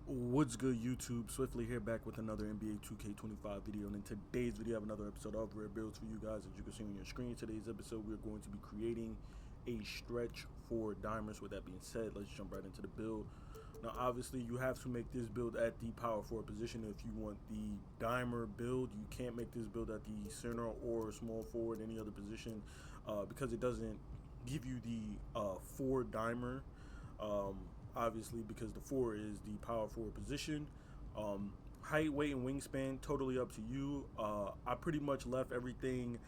What's good, YouTube? Swiftly here, back with another NBA 2K25 video. And in today's video, I have another episode of Rare Builds for you guys. As you can see on your screen, today's episode, we're going to be creating a stretch for dimers. With that being said, let's jump right into the build. Now, obviously, you have to make this build at the power forward position if you want the dimer build. You can't make this build at the center or small forward, any other position, because it doesn't give you the 4 dimer. Obviously, because the 4 is the power forward position. Height, weight, and wingspan, totally up to you. I pretty much left everything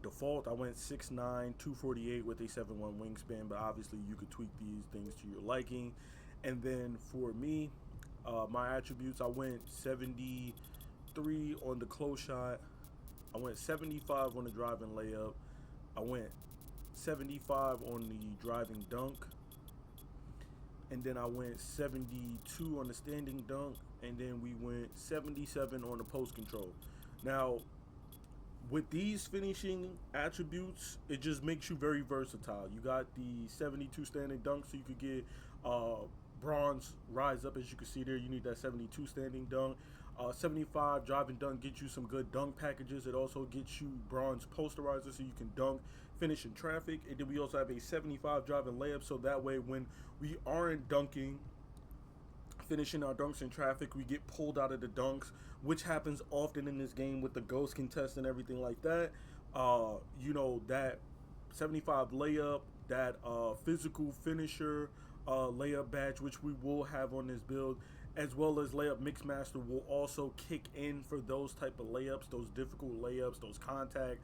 default. I went 6'9", 248 with a 7'1" wingspan, but obviously you could tweak these things to your liking. And then for me, my attributes, I went 73 on the close shot. I went 75 on the driving layup. I went 75 on the driving dunk. And then I went 72 on the standing dunk, and then we went 77 on the post control. Now, with these finishing attributes, it just makes you very versatile. You got the 72 standing dunk, so you could get bronze rise up. As you can see there, you need that 72 standing dunk. 75 driving dunk gets you some good dunk packages. It also gets you bronze posterizer, so you can dunk, finish in traffic. And then we also have a 75 driving layup, so that way when we aren't dunking, finishing our dunks in traffic, we get pulled out of the dunks, which happens often in this game with the ghost contest and everything like that. That 75 layup, that physical finisher layup badge, which we will have on this build, as well as layup mixmaster, will also kick in for those type of layups, those difficult layups, those contact,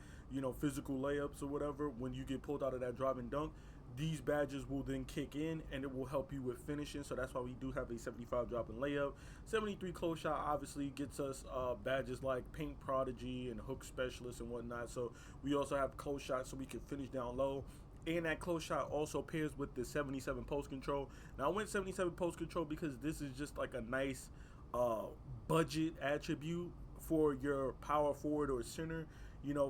physical layups or whatever. When you get pulled out of that driving dunk, these badges will then kick in and it will help you with finishing. So that's why we do have a 75 dropping layup. 73 close shot obviously gets us badges like paint prodigy and hook specialist and whatnot. So we also have close shots so we can finish down low. And that close shot also pairs with the 77 post control. Now I went 77 post control because this is just like a nice budget attribute for your power forward or center.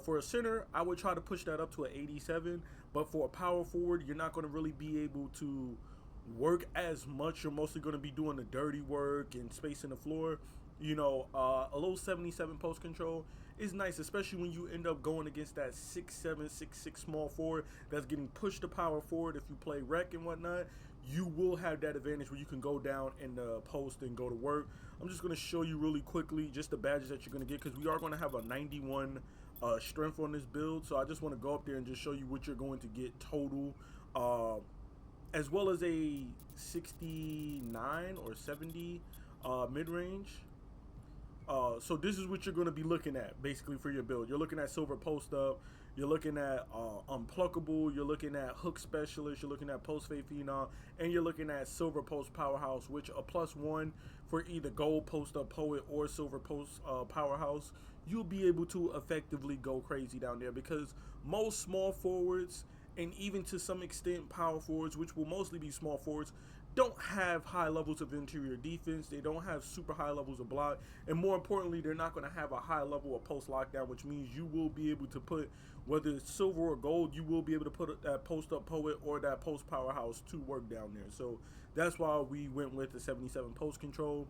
For a center, I would try to push that up to an 87. But for a power forward, you're not going to really be able to work as much. You're mostly going to be doing the dirty work and spacing the floor. A little 77 post control is nice, especially when you end up going against that 6'7", 6'6" small forward that's getting pushed to power forward. If you play rec and whatnot, you will have that advantage where you can go down in the post and go to work. I'm just going to show you really quickly just the badges that you're going to get, because we are going to have a 91 strength on this build. So I just want to go up there and just show you what you're going to get total, as well as a 69 or 70 mid-range. So this is what you're going to be looking at basically for your build. You're looking at silver post up, you're looking at unpluckable, you're looking at hook specialist, you're looking at post fade phenom, and you're looking at silver post powerhouse, which a +1 for either gold post up poet or silver post powerhouse. You'll be able to effectively go crazy down there, because most small forwards, and even to some extent power forwards, which will mostly be small forwards, don't have high levels of interior defense. They don't have super high levels of block, and more importantly, they're not going to have a high level of post lockdown, which means you will be able to put, whether it's silver or gold, you will be able to put that post up poet or that post powerhouse to work down there. So that's why we went with the 77 post control.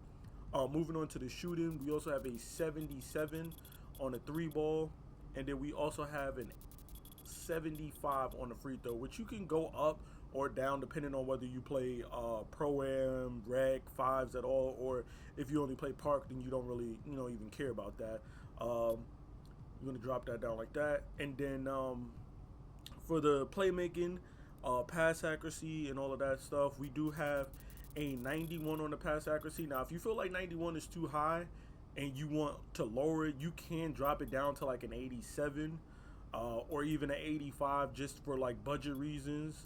Moving on to the shooting, we also have a 77 on the 3 ball, and then we also have an 75 on the free throw, which you can go up or down depending on whether you play pro-am, rec, fives at all, or if you only play park, then you don't really even care about that. You're gonna drop that down like that. And then for the playmaking, pass accuracy and all of that stuff, we do have a 91 on the pass accuracy. Now if you feel like 91 is too high and you want to lower it, you can drop it down to like an 87 or even an 85, just for like budget reasons.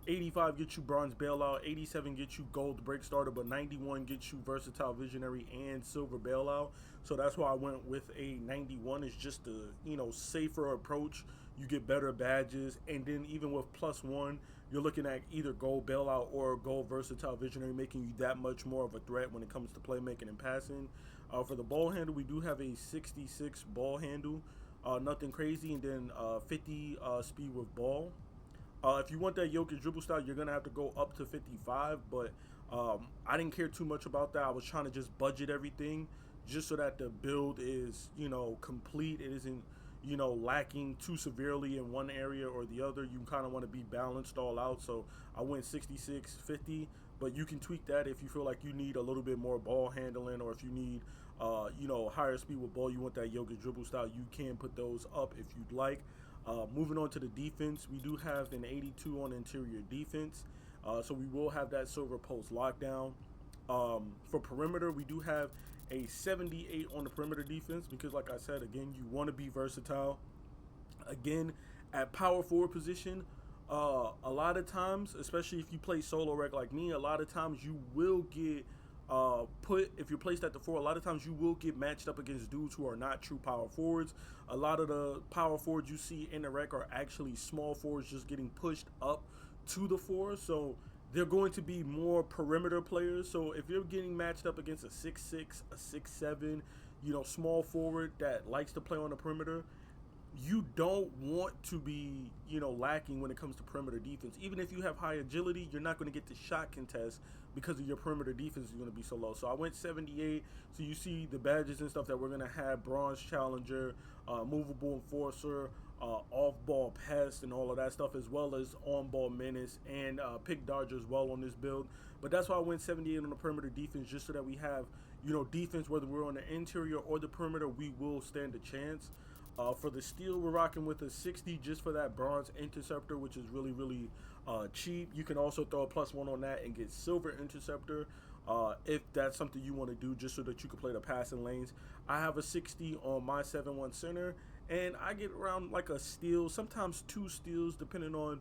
85 gets you bronze bailout, 87 gets you gold break starter, but 91 gets you versatile visionary and silver bailout. So that's why I went with a 91. It's just a safer approach. You get better badges, and then even with +1, you're looking at either gold bailout or gold versatile visionary, making you that much more of a threat when it comes to playmaking and passing. For the ball handle, we do have a 66 ball handle. Nothing crazy, and then 50 speed with ball. If you want that Jokic dribble style, you're going to have to go up to 55, but I didn't care too much about that. I was trying to just budget everything just so that the build is, complete. It isn't, lacking too severely in one area or the other. You kind of want to be balanced all out. So I went 66, 50, but you can tweak that if you feel like you need a little bit more ball handling, or if you need, higher speed with ball, you want that yoga dribble style, you can put those up if you'd like. Moving on to the defense, we do have an 82 on interior defense. So we will have that silver post lockdown. For perimeter, we do have a 78 on the perimeter defense because, like I said, again, you want to be versatile. Again, at power forward position, a lot of times, especially if you play solo rec like me, a lot of times you will get if you're placed at the four, a lot of times you will get matched up against dudes who are not true power forwards. A lot of the power forwards you see in the rec are actually small forwards just getting pushed up to the four. So they're going to be more perimeter players. So if you're getting matched up against a 6'6", a 6'7", small forward that likes to play on the perimeter, you don't want to be, lacking when it comes to perimeter defense. Even if you have high agility, you're not going to get the shot contest because of your perimeter defense is going to be so low. So I went 78. So you see the badges and stuff that we're going to have: bronze challenger, movable enforcer, off-ball pest, and all of that stuff, as well as on-ball menace and pick dodger as well on this build. But that's why I went 78 on the perimeter defense, just so that we have, defense, whether we're on the interior or the perimeter, we will stand a chance. For the steel, we're rocking with a 60 just for that bronze interceptor, which is really, really cheap. You can also throw a +1 on that and get silver interceptor if that's something you want to do, just so that you can play the passing lanes. I have a 60 on my 7-1 center, and I get around like a steal, sometimes 2 steals, depending on,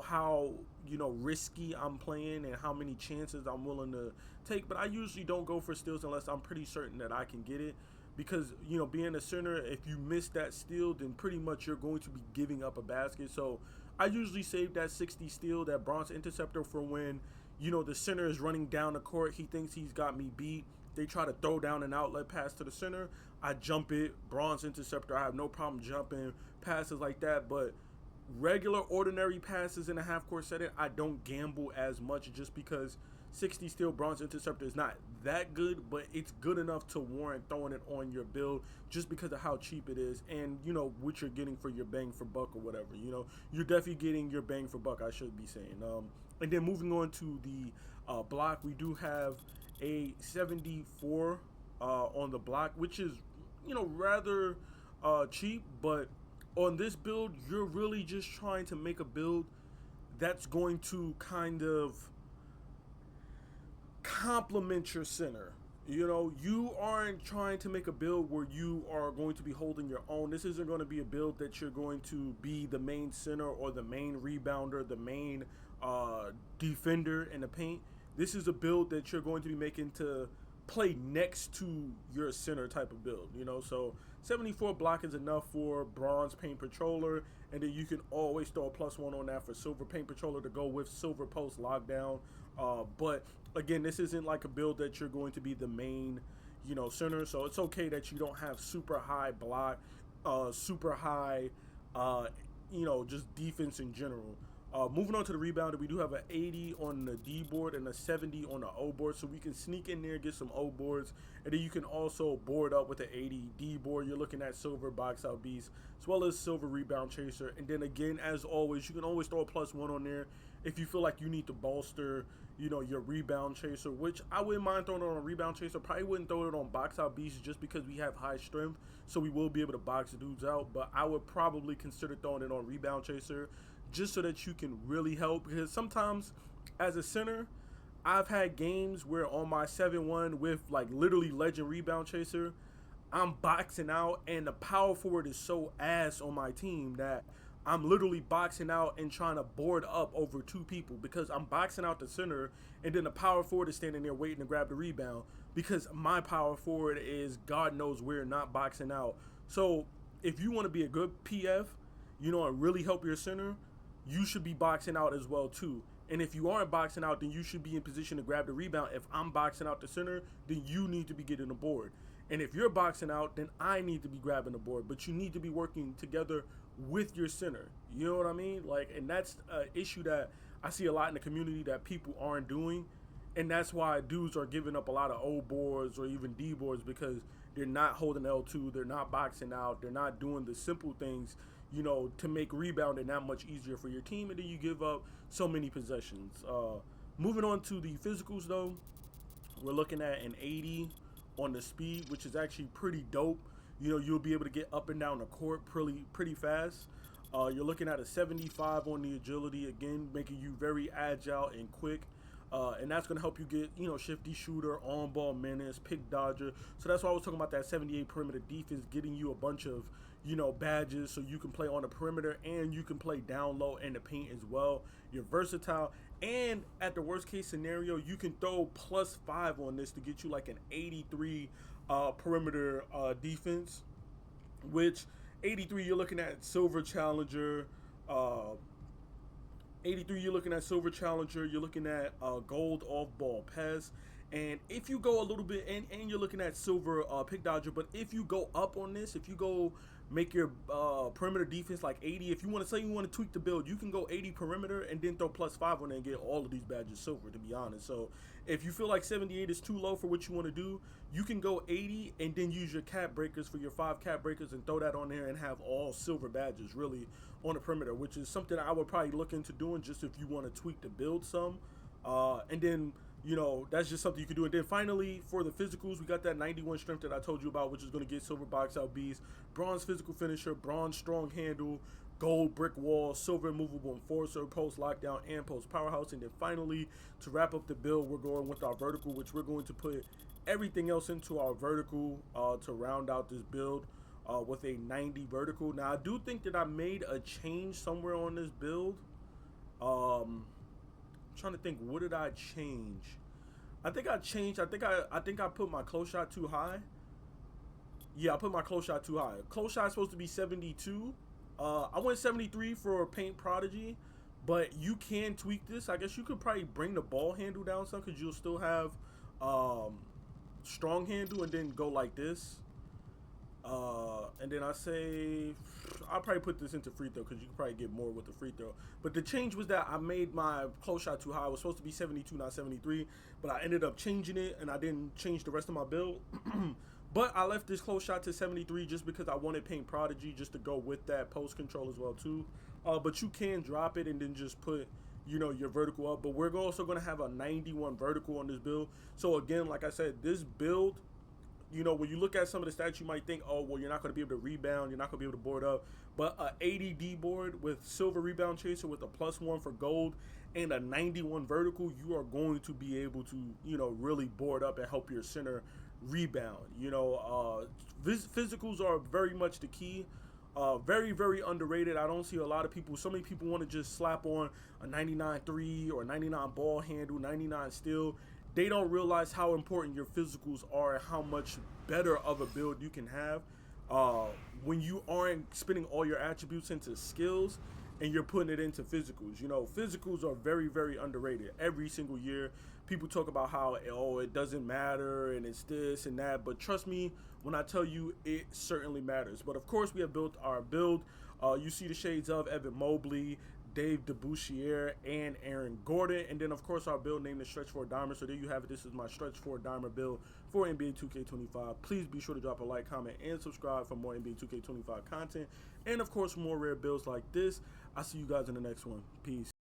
how, risky I'm playing and how many chances I'm willing to take. But I usually don't go for steals unless I'm pretty certain that I can get it. Because, being a center, if you miss that steal, then pretty much you're going to be giving up a basket. So I usually save that 60 steal, that bronze interceptor, for when, the center is running down the court. He thinks he's got me beat. They try to throw down an outlet pass to the center. I jump it, bronze interceptor. I have no problem jumping passes like that. But regular, ordinary passes in a half-court setting, I don't gamble as much, just because 60 steal bronze interceptor is not that good, but it's good enough to warrant throwing it on your build just because of how cheap it is and, what you're getting for your bang for buck or whatever. You're definitely getting your bang for buck, I should be saying. And then moving on to the block, we do have a 74 on the block, which is, rather cheap. But on this build, you're really just trying to make a build that's going to kind of complement your center. You aren't trying to make a build where you are going to be holding your own. This isn't going to be a build that you're going to be the main center or the main rebounder, the main defender in the paint. This is a build that you're going to be making to play next to your center type of build, So 74 block is enough for bronze paint patroller, and then you can always throw a +1 on that for silver paint patroller to go with silver post lockdown. But again, this isn't like a build that you're going to be the main, center. So it's okay that you don't have super high block, super high, just defense in general. Moving on to the rebounder, we do have an 80 on the D board and a 70 on the O board, so we can sneak in there, get some O boards, and then you can also board up with the 80 D board. You're looking at silver box out beast as well as silver rebound chaser. And then again, as always, you can always throw a +1 on there if you feel like you need to bolster, your rebound chaser, which I wouldn't mind throwing it on a rebound chaser. Probably wouldn't throw it on box out beast just because we have high strength, so we will be able to box the dudes out. But I would probably consider throwing it on rebound chaser, just so that you can really help. Because sometimes as a center, I've had games where on my 7-1 with like literally legend rebound chaser, I'm boxing out and the power forward is so ass on my team that I'm literally boxing out and trying to board up over 2 people, because I'm boxing out the center and then the power forward is standing there waiting to grab the rebound because my power forward is God knows where, not boxing out. So if you want to be a good PF, and really help your center, you should be boxing out as well too. And if you aren't boxing out, then you should be in position to grab the rebound. If I'm boxing out the center, then you need to be getting the board. And if you're boxing out, then I need to be grabbing the board. But you need to be working together with your center. You know what I mean? And that's an issue that I see a lot in the community that people aren't doing. And that's why dudes are giving up a lot of O boards or even D boards, because they're not holding L2, they're not boxing out, they're not doing the simple things, to make rebounding that much easier for your team, and then you give up so many possessions. Moving on to the physicals, though, we're looking at an 80 on the speed, which is actually pretty dope. You'll be able to get up and down the court pretty fast. You're looking at a 75 on the agility, again, making you very agile and quick. And that's going to help you get, shifty shooter, on-ball menace, pick dodger. So that's why I was talking about that 78 perimeter defense, getting you a bunch of, badges so you can play on the perimeter and you can play down low in the paint as well. You're versatile. And at the worst case scenario, you can throw +5 on this to get you like an 83 perimeter defense, which 83 you're looking at Silver Challenger. 83 you're looking at Silver Challenger. You're looking at Gold Off-Ball Pass. And if you go a little bit, and you're looking at Silver Pick Dodger, but if you go up on this, if you go make your perimeter defense like 80, if you want to say you want to tweak the build, you can go 80 perimeter and then throw +5 on it and get all of these badges silver, to be honest. So if you feel like 78 is too low for what you want to do, you can go 80 and then use your cap breakers for your 5 cap breakers and throw that on there and have all silver badges really on the perimeter, which is something I would probably look into doing just if you want to tweak the build some. And then that's just something you can do. And then finally, for the physicals, we got that 91 strength that I told you about, which is going to get silver box out beast, bronze physical finisher, bronze strong handle, gold brick wall, silver immovable enforcer, post lockdown, and post powerhouse. And then finally, to wrap up the build, we're going with our vertical, which we're going to put everything else into our vertical to round out this build with a 90 vertical. Now, I do think that I made a change somewhere on this build. Trying to think, what did I change? I think I put my close shot too high. Yeah, I put my close shot too high. Close shot is supposed to be 72. I went 73 for Paint Prodigy, but you can tweak this. I guess you could probably bring the ball handle down some, because you'll still have strong handle, and then go like this. And then I'll probably put this into free throw, because you can probably get more with the free throw. But the change was that I made my close shot too high. It was supposed to be 72, not 73, but I ended up changing it, and I didn't change the rest of my build. But I left this close shot to 73 just because I wanted Paint Prodigy just to go with that post control as well too. But you can drop it and then just put your vertical up. But we're also going to have a 91 vertical on this build. So again, like I said, this build, when you look at some of the stats, you might think, oh, well, you're not going to be able to rebound, you're not going to be able to board up. But a 80 D board with silver rebound chaser with a +1 for gold and a 91 vertical, you are going to be able to, really board up and help your center rebound. Physicals are very much the key. Very, very underrated. I don't see a lot of people. So many people want to just slap on a 99-3 or 99 ball handle, 99 steal. They don't realize how important your physicals are and how much better of a build you can have when you aren't spending all your attributes into skills and you're putting it into physicals. Physicals are very, very underrated. Every single year, people talk about how, it doesn't matter and it's this and that. But trust me when I tell you, it certainly matters. But of course, we have built our build. You see the shades of Evan Mobley, Dave DeBouchier, and Aaron Gordon. And then, of course, our build named the Stretch 4 Dimer. So there you have it. This is my Stretch 4 Dimer build for NBA 2K25. Please be sure to drop a like, comment, and subscribe for more NBA 2K25 content. And, of course, more rare builds like this. I'll see you guys in the next one. Peace.